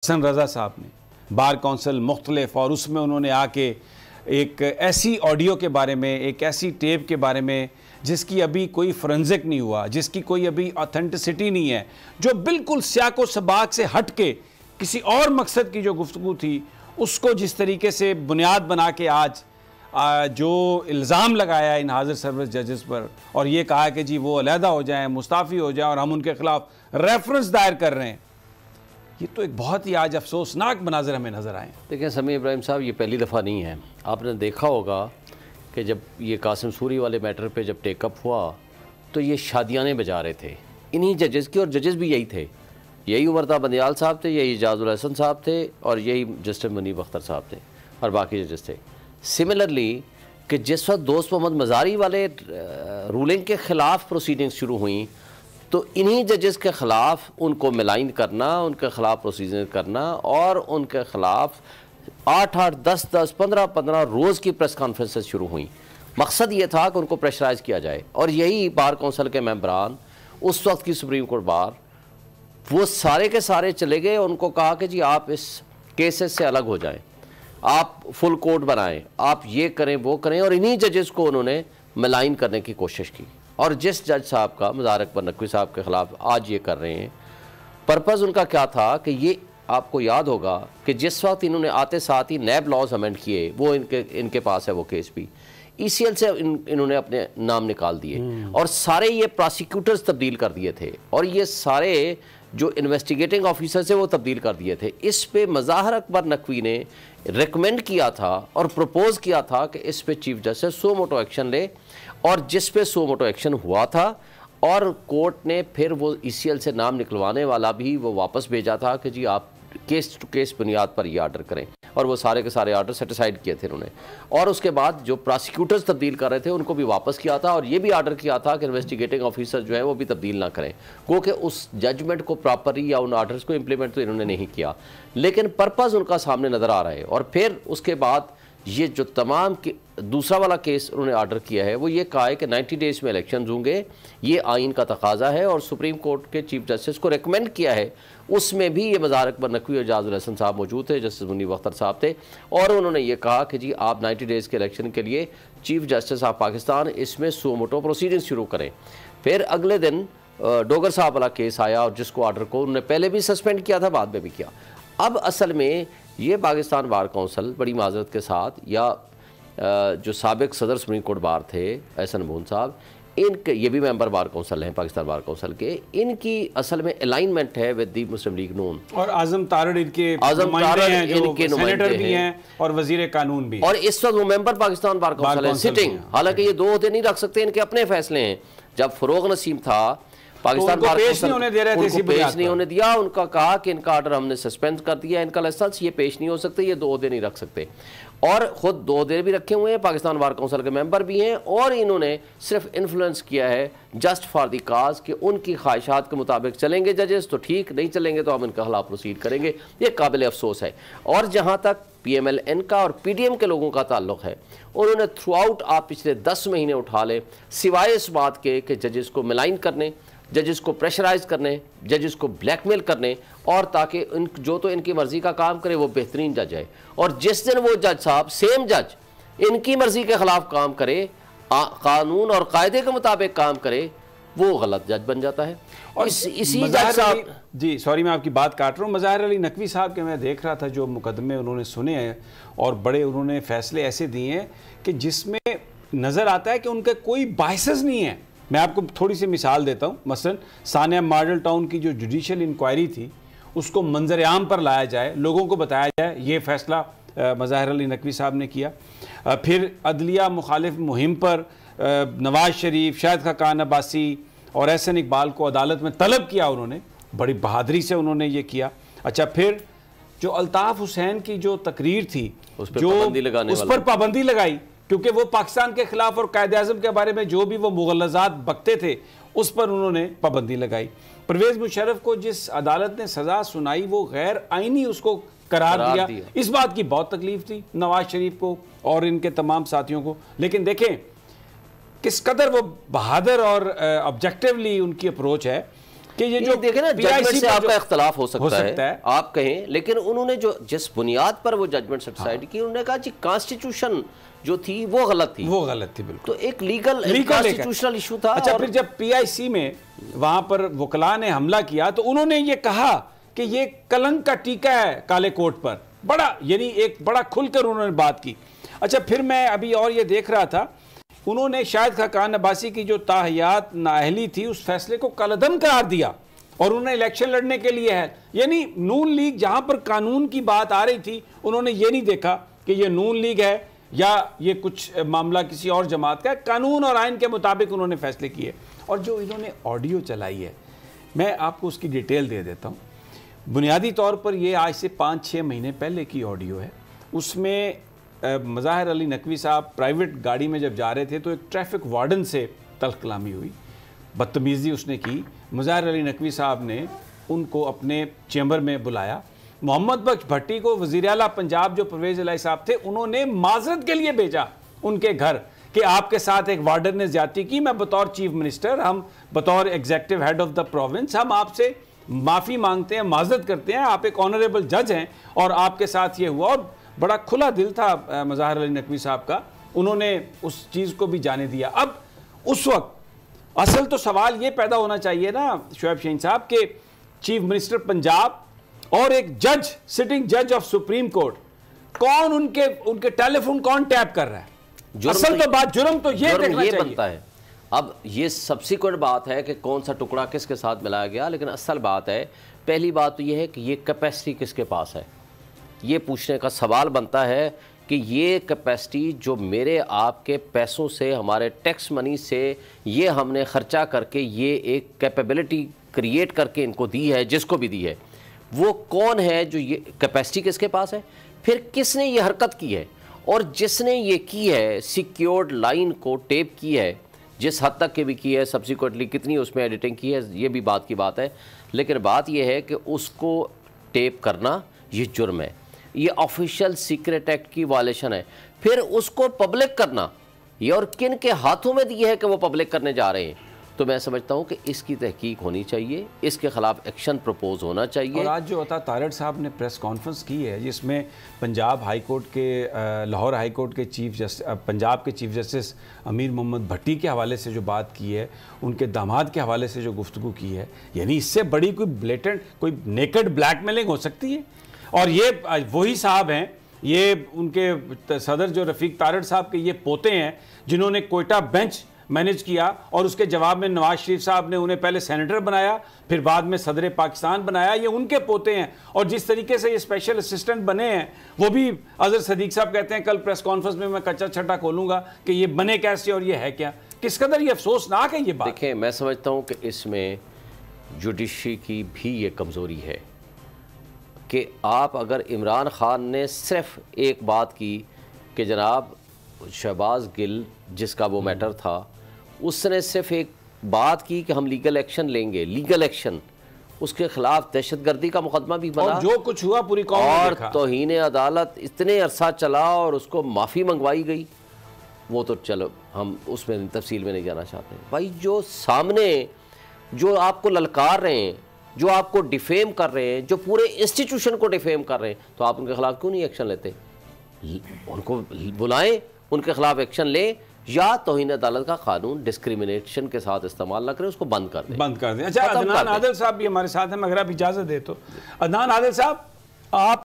हसन रज़ा साहब ने bar council मुख्तलिफ, और उसमें उन्होंने आके एक ऐसी ऑडियो के बारे में, एक ऐसी टेप के बारे में जिसकी अभी कोई फोरेंसिक नहीं हुआ, जिसकी कोई अभी ऑथेंटिसिटी नहीं है, जो बिल्कुल स्याको सबाक से हट के किसी और मकसद की जो गुफ्तगू थी उसको जिस तरीके से बुनियाद बना के आज जो इल्ज़ाम लगाया इन हाजिर सर्विस जजेस पर और ये कहा कि जी वो अलहदा हो जाएं, मुस्ताफ़ी हो जाएं और हम उनके ख़िलाफ़ रेफरेंस दायर कर रहे हैं, ये तो एक बहुत ही आज अफसोसनाक मनाज़र हमें नज़र आए। देखिए समी इब्राहिम साहब, ये पहली दफ़ा नहीं है। आपने देखा होगा कि जब ये कासिम सूरी वाले मैटर पे जब टेकअप हुआ तो ये शादियाने बजा रहे थे इन्हीं जजेस की, और जजेस भी यही थे, यही उमरता बंदियाल साहब थे, यही इजाजुल हसन साहब थे और यही जस्टिस मुनीब अख्तर साहब थे और बाकी जजेस थे। सिमिलरली कि जिस वक्त दोस्त मोहम्मद मज़ारी वाले रूलिंग के ख़िलाफ़ प्रोसीडिंग्स शुरू हुई तो इन्हीं जजेस के ख़िलाफ़ उनको मिलाइन करना, उनके ख़िलाफ़ प्रोसीजर करना और उनके ख़िलाफ़ 8-8, 10-10, 15-15 रोज़ की प्रेस कॉन्फ्रेंसेस शुरू हुई। मकसद ये था कि उनको प्रेशराइज़ किया जाए, और यही बार कौंसिल के मेंबरान, उस वक्त की सुप्रीम कोर्ट बार, वो सारे के सारे चले गए। उनको कहा कि जी आप इस केसेस से अलग हो जाएं, आप फुल कोर्ट बनाएं, आप ये करें वो करें, और इन्हीं जजेस को उन्होंने मिलाइन करने की कोशिश की। और जिस जज साहब का, मज़ार अकबर नकवी साहब के ख़िलाफ़ आज ये कर रहे हैं, पर्पज़ उनका क्या था कि ये आपको याद होगा कि जिस वक्त इन्होंने आते साथ ही नैब लॉज अमेंड किए, वो इनके पास है वो केस भी, ECL से इन्होंने अपने नाम निकाल दिए और सारे ये प्रोसिक्यूटर्स तब्दील कर दिए थे, और ये सारे जो इन्वेस्टिगेटिंग ऑफिसर से वो तब्दील कर दिए थे। इस पे मज़ार अकबर नकवी ने रिकमेंड किया था और प्रपोज किया था कि इस पे चीफ जस्टिस सो मोटो एक्शन ले, और जिस पे सो मोटो एक्शन हुआ था, और कोर्ट ने फिर वो ECL से नाम निकलवाने वाला भी वो वापस भेजा था कि जी आप केस टू केस बुनियाद पर ये आर्डर करें, और वो सारे के सारे आर्डर सेटिसाइड किए थे उन्होंने। और उसके बाद जो प्रोसिक्यूटर्स तब्दील कर रहे थे उनको भी वापस किया था, और ये भी आर्डर किया था कि इन्वेस्टिगेटिंग ऑफिसर जो है वो भी तब्दील ना करें, क्योंकि उस जजमेंट को प्रॉपरली या उन आर्डर्स को इम्प्लीमेंट तो इन्होंने नहीं किया, लेकिन पर्पज़ उनका सामने नज़र आ रहा है। और फिर उसके बाद ये जो तमाम दूसरा वाला केस उन्होंने आर्डर किया है, वो ये कहा है कि 90 डेज़ में इलेक्शन होंगे, ये आइन का तकाजा है, और सुप्रीम कोर्ट के चीफ जस्टिस को रिकमेंड किया है। उसमें भी ये मज़ार अकबर नकवी और इजाजुल हसन साहब मौजूद थे, जस्टिस मुनीब अख्तर साहब थे, और उन्होंने ये कहा कि जी आप 90 डेज़ के इलेक्शन के लिए चीफ जस्टिस ऑफ पाकिस्तान इसमें सो मोटो प्रोसीडिंग शुरू करें। फिर अगले दिन डोगर साहब वाला केस आया, और जिसको आर्डर को उन्होंने पहले भी सस्पेंड किया था, बाद में भी किया। अब असल में ये पाकिस्तान बार कौंसिल बड़ी माजरत के साथ, या जो साबिक सदर सुप्रीम कोर्ट बार थे एहसन मोहन साहब, इनके ये भी मेंबर बार कौंसिल हैं पाकिस्तान बार कौंसिल के, इनकी असल में अलाइनमेंट है विद दी मुस्लिम लीग नून, और आजम तारड़ इनके सेनेटर भी हैं और वजीर कानून भी, और इस वक्त वो मेंबर पाकिस्तान बार कौंसिल है सिटिंग। हालांकि ये 2 ओहदे नहीं रख सकते, इनके अपने फैसले हैं। जब फरोग नसीम था पाकिस्तान बार पेश नहीं होने दे रहे थे, पेश नहीं होने दिया, उनका कहा कि इनका ऑर्डर हमने सस्पेंड कर दिया, इनका लाइसेंस, ये पेश नहीं हो सकते, ये 2 ओहदे नहीं रख सकते। और ख़ुद 2 ओहदे भी रखे हुए हैं, पाकिस्तान बार कौंसिल के मेंबर भी हैं, और इन्होंने सिर्फ इन्फ्लुएंस किया है जस्ट फॉर द काज कि उनकी ख्वाहिशात के मुताबिक चलेंगे जजेस तो ठीक, नहीं चलेंगे तो हम इनका खिलाफ प्रोसीड करेंगे। ये काबिल अफसोस है। और जहाँ तक PMLN का और PDM के लोगों का ताल्लुक़ है, उन्होंने थ्रू आउट आप पिछले 10 महीने उठा ले, सिवाय इस बात के कि जजेस को मिलाइन करने, जजेस को प्रेशराइज करने, जजेस को ब्लैकमेल करने, और ताकि जो तो इनकी मर्ज़ी का काम करे वो बेहतरीन जज है, और जिस दिन वो जज साहब सेम जज इनकी मर्ज़ी के ख़िलाफ़ काम करे, कानून और कायदे के मुताबिक काम करे, वो गलत जज बन जाता है। और इसी जज साहब, जी सॉरी मैं आपकी बात काट रहा हूँ, मज़ाहिर अली नकवी साहब के मैं देख रहा था जो मुकदमे उन्होंने सुने हैं, और बड़े उन्होंने फैसले ऐसे दिए हैं कि जिसमें नज़र आता है कि उनके कोई बायसेस नहीं है। मैं आपको थोड़ी सी मिसाल देता हूँ। मसलन सानिया मॉडल टाउन की जो जुडिशल इंक्वायरी थी उसको मंजर आम पर लाया जाए, लोगों को बताया जाए, ये फ़ैसला मज़ाहिर अली नकवी साहब ने किया। फिर अदलिया मुखालिफ मुहिम पर नवाज शरीफ, शाहिद खाकान अब्बासी और एहसन इकबाल को अदालत में तलब किया, उन्होंने बड़ी बहादुरी से उन्होंने ये किया। अच्छा, फिर जो अल्ताफ़ हुसैन की जो तकरीर थी उस पर पाबंदी लगाई, क्योंकि वो पाकिस्तान के खिलाफ और कायदे आज़म के बारे में जो भी वो मुग़ल्लज़ात बकते थे उस पर उन्होंने पाबंदी लगाई। परवेज़ मुशर्रफ को जिस अदालत ने सज़ा सुनाई वो गैर आइनी उसको करार दिया। इस बात की बहुत तकलीफ थी नवाज शरीफ को और इनके तमाम साथियों को। लेकिन देखें किस कदर वो बहादुर और ऑब्जेक्टिवली उनकी अप्रोच है कि ये जो देखें ना, जजमेंट से आपका इख्तलाफ हो सकता है, आप कहें, लेकिन उन्होंने जो जिस बुनियाद पर वो जजमेंट सेटिस्फाइड की, उन्होंने कहा कि कॉन्स्टिट्यूशन जो थी वो गलत थी, वो गलत थी बिल्कुल। तो एक लीगल कॉन्स्टिट्यूशनल इशू था। अच्छा, फिर जब पीआईसी में वहां पर वकला ने हमला किया तो उन्होंने ये कहा कि ये कलंक का टीका है काले कोट पर, बड़ा यानी एक बड़ा खुलकर उन्होंने बात की। अच्छा, फिर मैं अभी और ये देख रहा था, उन्होंने शाहिद खाकान अब्बासी की जो ताहियात नाअहली थी उस फैसले को कलअदम करार दिया और उन्होंने इलेक्शन लड़ने के लिए है। यानी नून लीग जहां पर कानून की बात आ रही थी, उन्होंने ये नहीं देखा कि ये नून लीग है या ये कुछ मामला किसी और जमात का है, कानून और आइन के मुताबिक उन्होंने फैसले किए। और जो इन्होंने ऑडियो चलाई है, मैं आपको उसकी डिटेल दे देता हूँ। बुनियादी तौर पर ये आज से 5-6 महीने पहले की ऑडियो है। उसमें मज़ाहिर अली नकवी साहब प्राइवेट गाड़ी में जब जा रहे थे तो एक ट्रैफिक वार्डन से तल्ख कलामी हुई, बदतमीज़ी उसने की। मज़ाहिर अली नकवी साहब ने उनको अपने चैम्बर में बुलाया। मोहम्मद बख्श भट्टी को वज़ीर आला पंजाब जो परवेज़ इलाही साहब थे, उन्होंने माजरत के लिए भेजा उनके घर कि आपके साथ एक वार्डन ने ज्यादती की, मैं बतौर चीफ मिनिस्टर, हम बतौर executive head of the province, हम आपसे माफ़ी मांगते हैं, माजरत करते हैं, आप एक ऑनरेबल जज हैं और आपके साथ ये हुआ। और बड़ा खुला दिल था मज़ाहिर अली नकवी साहब का, उन्होंने उस चीज़ को भी जाने दिया। अब उस वक्त असल तो सवाल ये पैदा होना चाहिए ना शोएब शाहीन साहब के चीफ मिनिस्टर पंजाब और एक जज, सिटिंग जज ऑफ सुप्रीम कोर्ट, कौन उनके टेलीफोन कौन टैप कर रहा है? असल तो बात जुर्म तो ये देखना चाहिए बनता है। अब ये सब्सिक्वेंट बात है कि कौन सा टुकड़ा किसके साथ मिलाया गया, लेकिन असल बात है, पहली बात तो ये है कि ये कैपेसिटी किसके पास है। ये पूछने का सवाल बनता है कि ये कैपेसिटी जो मेरे आपके पैसों से, हमारे टैक्स मनी से ये हमने ख़र्चा करके ये एक कैपेबिलिटी क्रिएट करके इनको दी है, जिसको भी दी है, वो कौन है, जो ये कैपेसिटी किसके पास है, फिर किसने ये हरकत की है, और जिसने ये की है सिक्योर्ड लाइन को टेप की है, जिस हद तक के भी की है, सब्सिक्वेंटली कितनी उसमें एडिटिंग की है, ये भी बात की बात है। लेकिन बात ये है कि उसको टेप करना ये जुर्म है, ये ऑफिशियल सीक्रेट एक्ट की वायलेशन है। फिर उसको पब्लिक करना, ये और किन के हाथों में दिए है कि वो पब्लिक करने जा रहे हैं, तो मैं समझता हूँ कि इसकी तहकीक होनी चाहिए, इसके खिलाफ एक्शन प्रपोज होना चाहिए। और आज जो अता तारड़ साहब ने प्रेस कॉन्फ्रेंस की है, जिसमें पंजाब हाई कोर्ट के लाहौर हाई कोर्ट के चीफ जस्टिस, पंजाब के चीफ जस्टिस अमीर मोहम्मद भट्टी के हवाले से जो बात की है, उनके दामाद के हवाले से जो गुफ्तगू की है, यानी इससे बड़ी कोई ब्लेटेंट, कोई नेकेड ब्लैकमेलिंग हो सकती है? और ये वही साहब हैं, ये उनके सदर जो रफ़ीक तारड़ साहब के ये पोते हैं, जिन्होंने कोयटा बेंच मैनेज किया और उसके जवाब में नवाज शरीफ साहब ने उन्हें पहले सेनेटर बनाया, फिर बाद में सदर पाकिस्तान बनाया। ये उनके पोते हैं। और जिस तरीके से ये स्पेशल असिस्टेंट बने हैं, वो भी अजहर सदीक साहब कहते हैं कल प्रेस कॉन्फ्रेंस में मैं कच्चा छट्टा खोलूंगा कि ये बने कैसे और ये है क्या। किस कदर ये अफसोसनाक है ये बात। देखिए, मैं समझता हूँ कि इसमें जुडिशरी की भी ये कमज़ोरी है कि आप अगर इमरान खान ने सिर्फ एक बात की कि जनाब शहबाज गिल, जिसका वो मैटर था, उसने सिर्फ एक बात की कि हम लीगल एक्शन लेंगे, लीगल एक्शन, उसके खिलाफ दहशतगर्दी का मुकदमा भी बना, और जो कुछ हुआ पूरी कौम ने देखा, और तौहीन अदालत इतने अरसा चला और उसको माफ़ी मंगवाई गई। वो तो चलो हम उसमें तफसील में नहीं जाना चाहते। भाई, जो सामने जो आपको ललकार रहे हैं, जो आपको डिफेम कर रहे हैं, जो पूरे इंस्टीट्यूशन को डिफेम कर रहे हैं, तो आप उनके खिलाफ क्यों नहीं एक्शन लेते? उनको बुलाएं, उनके खिलाफ एक्शन लें, या तौहीन अदालत का कानून डिस्क्रिमिनेशन के साथ इस्तेमाल ना करें, उसको बंद कर दें। अच्छा, अदनान आदिल साहब भी हमारे साथ हैं, मगर आप इजाज़त दे तो। अदनान आदिल साहब, आप